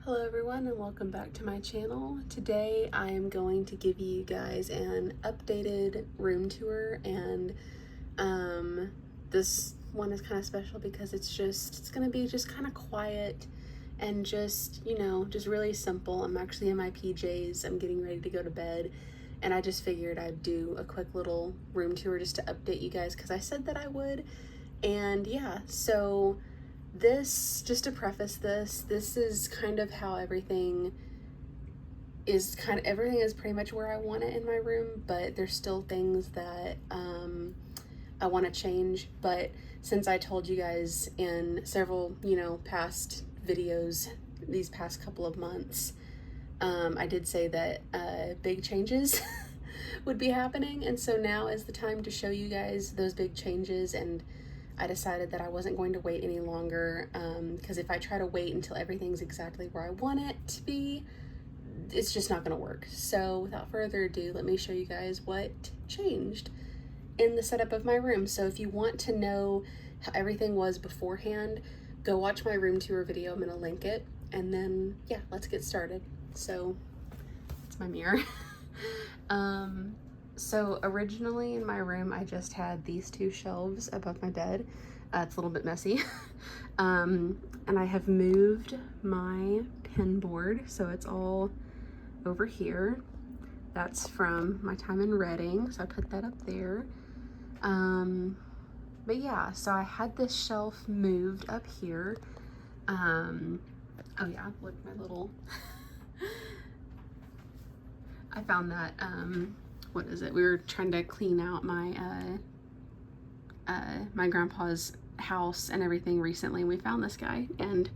Hello everyone and welcome back to my channel. Today I am going to give you guys an updated room tour, and this one is kind of special because it's gonna be just kind of quiet and just really simple. I'm actually in my PJs. I'm getting ready to go to bed, and I just figured I'd do a quick little room tour just to update you guys because I said that I would. And yeah, so this, just to preface this is kind of how everything is pretty much where I want it in my room, but there's still things that I want to change. But since I told you guys in several past videos these past couple of months, I did say that big changes would be happening, and so now is the time to show you guys those big changes. And I decided that I wasn't going to wait any longer, because if I try to wait until everything's exactly where I want it to be, it's just not going to work. So without further ado, let me show you guys what changed in the setup of my room. So if you want to know how everything was beforehand, go watch my room tour video. I'm going to link it. And then, yeah, let's get started. So it's my mirror. So originally in my room, I just had these two shelves above my bed. It's a little bit messy. And I have moved my pen board, so it's all over here. That's from my time in Reading, so I put that up there. But yeah, so I had this shelf moved up here. Oh yeah, look, my little I found that, what is it? We were trying to clean out my my grandpa's house and everything recently, and we found this guy. And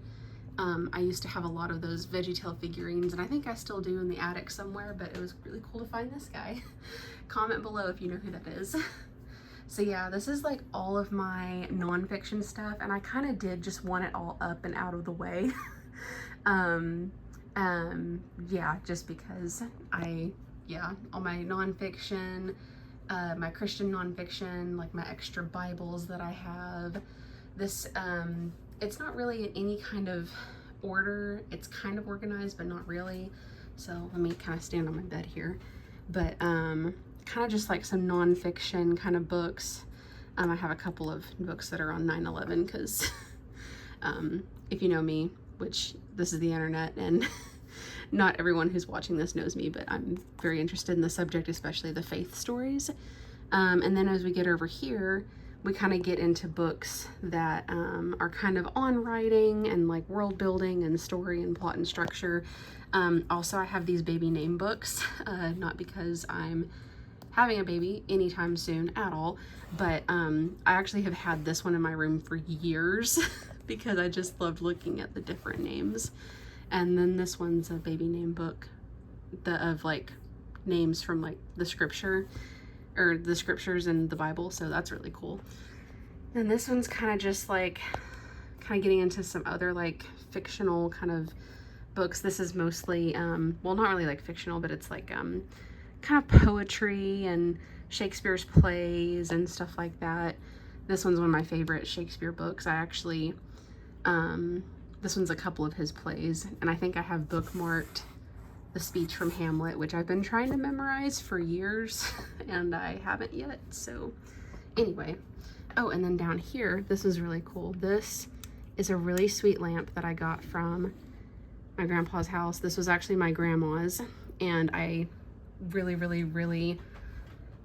I used to have a lot of those VeggieTale figurines, and I think I still do in the attic somewhere, but it was really cool to find this guy. Comment below if you know who that is. So yeah, this is like all of my nonfiction stuff, and I kind of did just want it all up and out of the way. Yeah, just because all my nonfiction, my Christian nonfiction, like my extra Bibles that I have. This, it's not really in any kind of order. It's kind of organized, but not really. So let me kind of stand on my bed here. But kind of just like some nonfiction kind of books. I have a couple of books that are on 9/11 because if you know me, which this is the internet, and not everyone who's watching this knows me, but I'm very interested in the subject, especially the faith stories. And then as we get over here, we kind of get into books that are kind of on writing and like world building and story and plot and structure. Also, I have these baby name books, not because I'm having a baby anytime soon at all, but I actually have had this one in my room for years because I just loved looking at the different names. And then this one's a baby name book of like names from like the scripture or the scriptures in the Bible, so that's really cool. And this one's kind of just like getting into some other like fictional kind of books. This is mostly well, not really like fictional, but it's like kind of poetry and Shakespeare's plays and stuff like that. This one's one of my favorite Shakespeare books. I actually this one's a couple of his plays, and I think I have bookmarked the speech from Hamlet, which I've been trying to memorize for years and I haven't yet. So anyway, oh, and then down here, this is really cool. This is a really sweet lamp that I got from my grandpa's house. This was actually my grandma's, and I really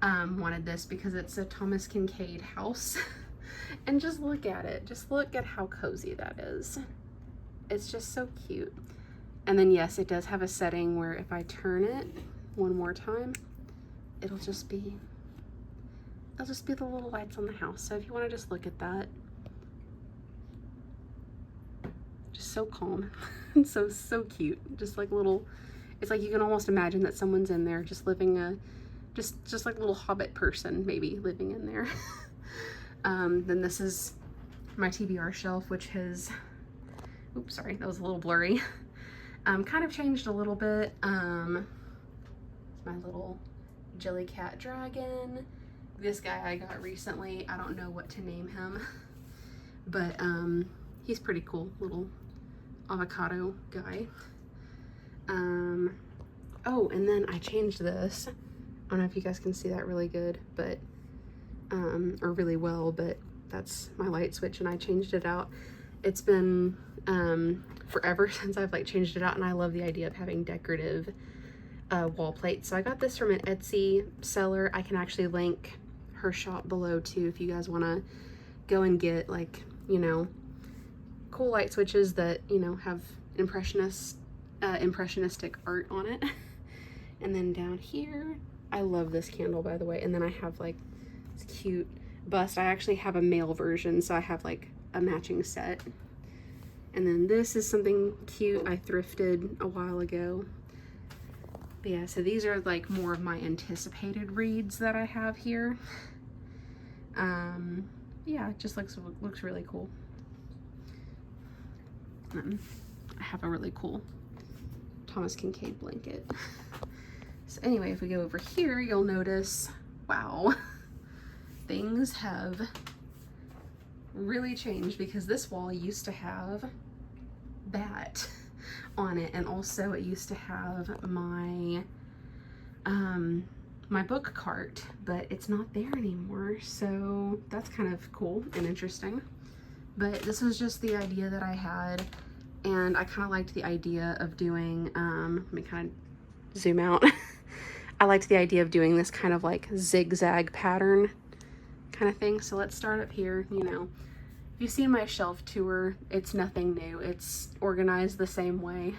wanted this because it's a Thomas Kinkade house. And just look at it. Just look at how cozy that is. It's just so cute. And then yes, it does have a setting where if I turn it one more time, it'll just be the little lights on the house. So if you want to just look at that, just so calm and so cute. Just like little, it's like you can almost imagine that someone's in there just living just like a little hobbit person maybe living in there. Then this is my TBR shelf, which has, oops, sorry, that was a little blurry. Kind of changed a little bit. My little Jellycat dragon. This guy I got recently, I don't know what to name him, but he's pretty cool, little avocado guy. Oh, and then I changed this. I don't know if you guys can see that really good, but, or really well, but that's my light switch and I changed it out. It's been, forever since I've like changed it out, and I love the idea of having decorative wall plates. So I got this from an Etsy seller. I can actually link her shop below too if you guys want to go and get like, you know, cool light switches that, you know, have impressionistic art on it. And then down here, I love this candle, by the way. And then I have like this cute bust. I actually have a male version, so I have like a matching set. And then this is something cute I thrifted a while ago. But yeah, so these are like more of my anticipated reads that I have here. Yeah, it just looks really cool. I have a really cool Thomas Kinkade blanket. So anyway, if we go over here, you'll notice, wow, things have really changed, because this wall used to have that on it, and also it used to have my my book cart, but it's not there anymore, so that's kind of cool and interesting. But this was just the idea that I had, and I kind of liked the idea of doing, let me kind of zoom out. I liked the idea of doing this kind of like zigzag pattern kind of thing. So let's start up here. You know, if you've seen my shelf tour, it's nothing new. It's organized the same way.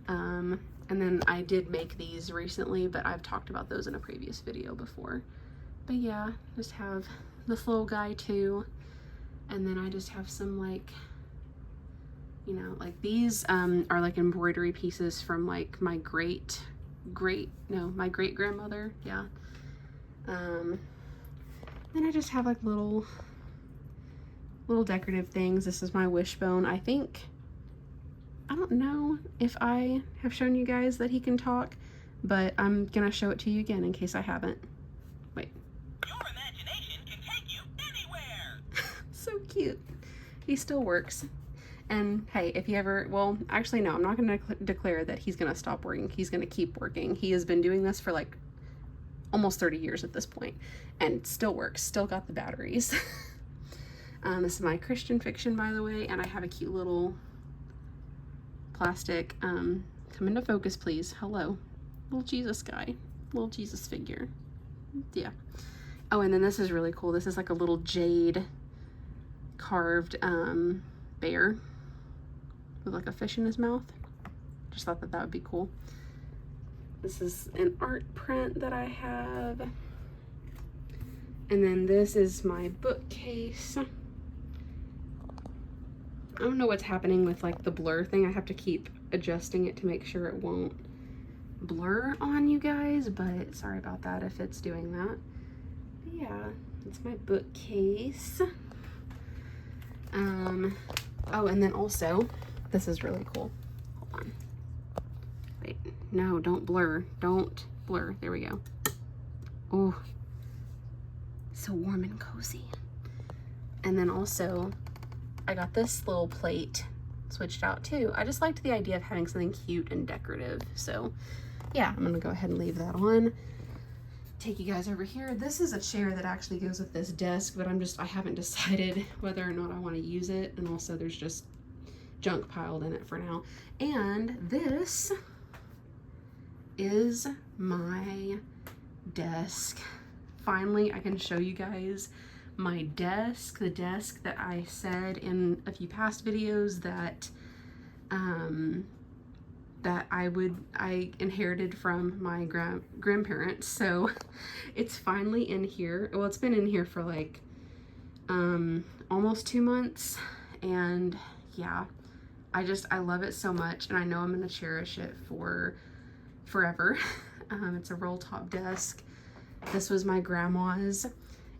And then I did make these recently, but I've talked about those in a previous video before. But yeah, just have this little guy too. And then I just have some like, you know, like these are like embroidery pieces from like my great grandmother. Yeah. Then I just have like little decorative things. This is my wishbone. I don't know if I have shown you guys that he can talk, but I'm gonna show it to you again in case I haven't. Wait. Your imagination can take you anywhere. So cute. He still works. And hey, if you ever, well, actually no, I'm not gonna declare that he's gonna stop working. He's gonna keep working. He has been doing this for like almost 30 years at this point, and still works, still got the batteries. This is my Christian fiction, by the way, and I have a cute little plastic, come into focus please, hello, little Jesus guy, little Jesus figure, yeah. Oh, and then this is really cool. This is like a little jade carved bear with like a fish in his mouth. Just thought that would be cool. This is an art print that I have. And then this is my bookcase. I don't know what's happening with like the blur thing. I have to keep adjusting it to make sure it won't blur on you guys, but sorry about that if it's doing that. But yeah, it's my bookcase. Oh, and then also, this is really cool. Hold on. Wait, no, don't blur. Don't blur. There we go. Oh, so warm and cozy. And then also, I got this little plate switched out too. I just liked the idea of having something cute and decorative. So yeah, I'm gonna go ahead and leave that on. Take you guys over here. This is a chair that actually goes with this desk, but I haven't decided whether or not I want to use it. And also there's just junk piled in it for now. And this is my desk. Finally, I can show you guys my desk, the desk that I said in a few past videos that that I inherited from my grandparents. So it's finally in here. Well, it's been in here for like almost 2 months, and yeah, I love it so much, and I know I'm gonna cherish it for forever. It's a roll top desk. This was my grandma's,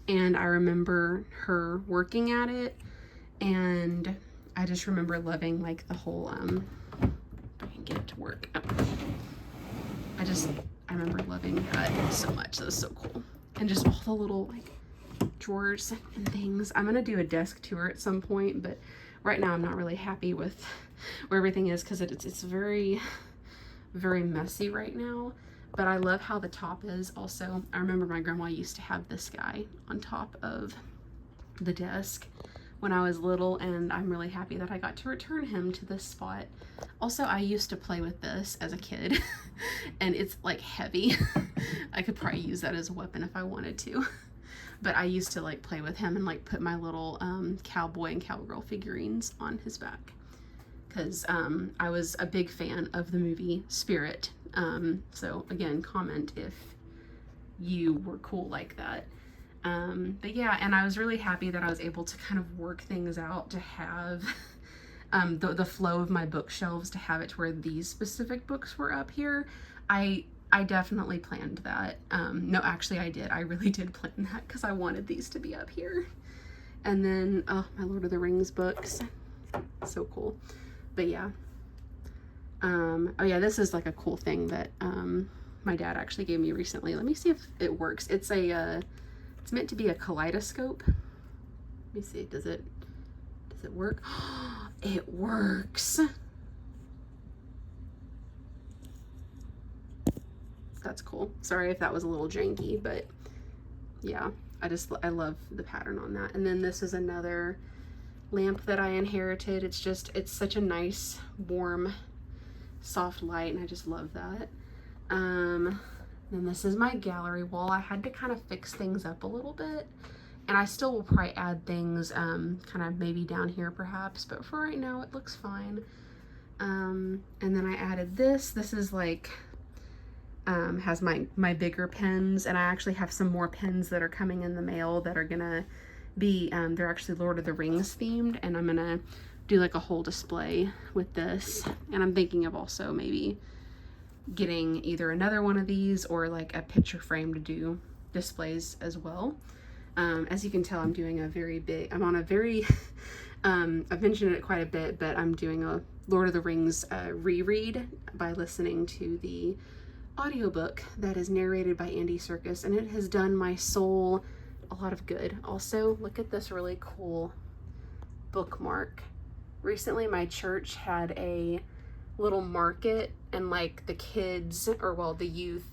and I remember her working at it, and I just remember loving like the whole if I can get it to work. I remember loving that so much. That was so cool. And just all the little like drawers and things. I'm gonna do a desk tour at some point, but right now I'm not really happy with where everything is, because it's very very messy right now, but I love how the top is. Also, I remember my grandma used to have this guy on top of the desk when I was little, and I'm really happy that I got to return him to this spot. Also, I used to play with this as a kid and it's like heavy. I could probably use that as a weapon if I wanted to. But I used to like play with him and like put my little cowboy and cowgirl figurines on his back, because I was a big fan of the movie Spirit. So again, comment if you were cool like that. But yeah, and I was really happy that I was able to kind of work things out to have the flow of my bookshelves, to have it to where these specific books were up here. I definitely planned that. No, actually I did. I really did plan that because I wanted these to be up here. And then, oh, my Lord of the Rings books. So cool. But yeah. Oh yeah, this is like a cool thing that my dad actually gave me recently. Let me see if it works. It's a it's meant to be a kaleidoscope. Let me see. Does it work? It works. That's cool. Sorry if that was a little janky, but yeah, I love the pattern on that. And then this is another lamp that I inherited. It's such a nice, warm, soft light, and I just love that. Then this is my gallery wall. I had to kind of fix things up a little bit, and I still will probably add things kind of maybe down here perhaps, but for right now it looks fine. And then I added this. This is like has my bigger pens, and I actually have some more pens that are coming in the mail that are gonna be they're actually Lord of the Rings themed, and I'm gonna do like a whole display with this. And I'm thinking of also maybe getting either another one of these or like a picture frame to do displays as well. As you can tell, I'm doing I'm on a very I've mentioned it quite a bit, but I'm doing a Lord of the Rings reread by listening to the audiobook that is narrated by Andy Serkis, and it has done my soul a lot of good. Also, look at this really cool bookmark. Recently my church had a little market, and like the kids, or well, the youth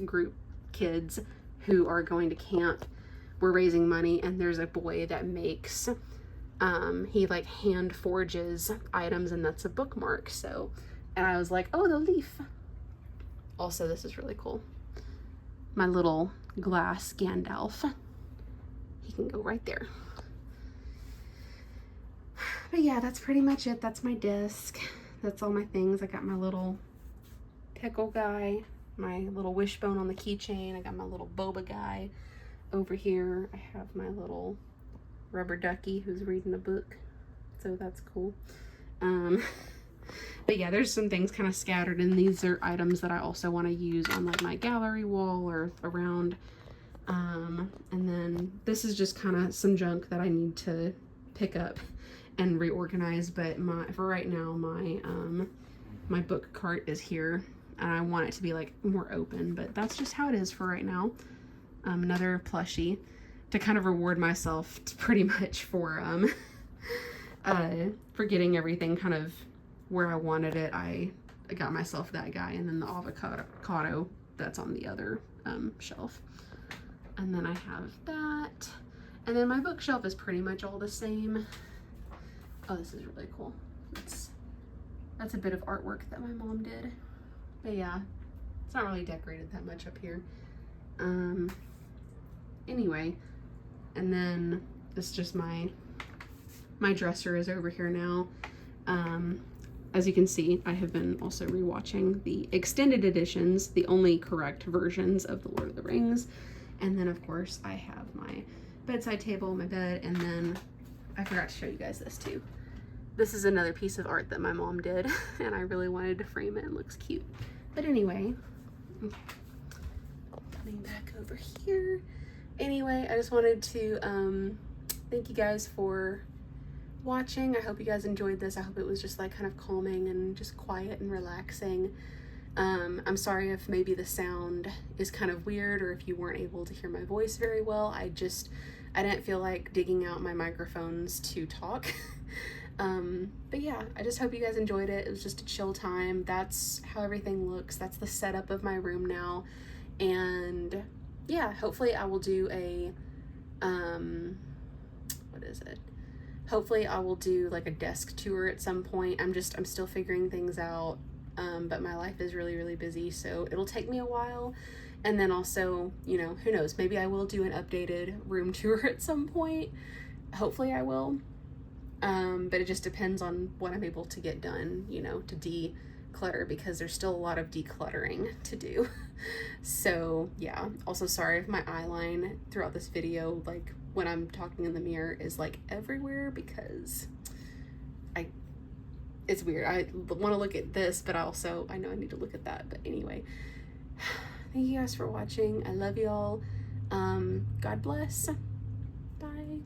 group kids who are going to camp were raising money, and there's a boy that makes he like hand forges items, and that's a bookmark. So, and I was like, oh, the leaf. Also, this is really cool. My little glass Gandalf. He can go right there. But yeah, that's pretty much it. That's my desk. That's all my things. I got my little pickle guy, my little wishbone on the keychain. I got my little boba guy over here. I have my little rubber ducky who's reading a book. So that's cool. But yeah, there's some things kind of scattered, and these are items that I also want to use on like my gallery wall or around. And then this is just kind of some junk that I need to pick up and reorganize, but for right now my book cart is here, and I want it to be like more open, but that's just how it is for right now. Another plushie to kind of reward myself pretty much for getting everything kind of where I wanted it. I got myself that guy, and then the avocado that's on the other shelf. And then I have that, and then my bookshelf is pretty much all the same. Oh, this is really cool. That's a bit of artwork that my mom did. But yeah, it's not really decorated that much up here. Anyway, and then this is just my dresser is over here now. As you can see, I have been also rewatching the extended editions, the only correct versions of The Lord of the Rings. And then of course I have my bedside table, my bed, and then I forgot to show you guys this too. This is another piece of art that my mom did, and I really wanted to frame it. It looks cute. But anyway, okay. Coming back over here. Anyway, I just wanted to thank you guys for watching. I hope you guys enjoyed this. I hope it was just like kind of calming and just quiet and relaxing. I'm sorry if maybe the sound is kind of weird, or if you weren't able to hear my voice very well. I didn't feel like digging out my microphones to talk. But yeah, I just hope you guys enjoyed it. It was just a chill time. That's how everything looks. That's the setup of my room now. And yeah, hopefully I will do a, what is it? Hopefully I will do like a desk tour at some point. I'm still figuring things out. But my life is really, really busy, so it'll take me a while. And then also, you know, who knows, maybe I will do an updated room tour at some point. Hopefully I will. But it just depends on what I'm able to get done, you know, to declutter, because there's still a lot of decluttering to do. So yeah, also sorry if my eye line throughout this video, like when I'm talking in the mirror, is like everywhere, because it's weird. I want to look at this, but I know I need to look at that. But anyway, thank you guys for watching. I love y'all. God bless. Bye.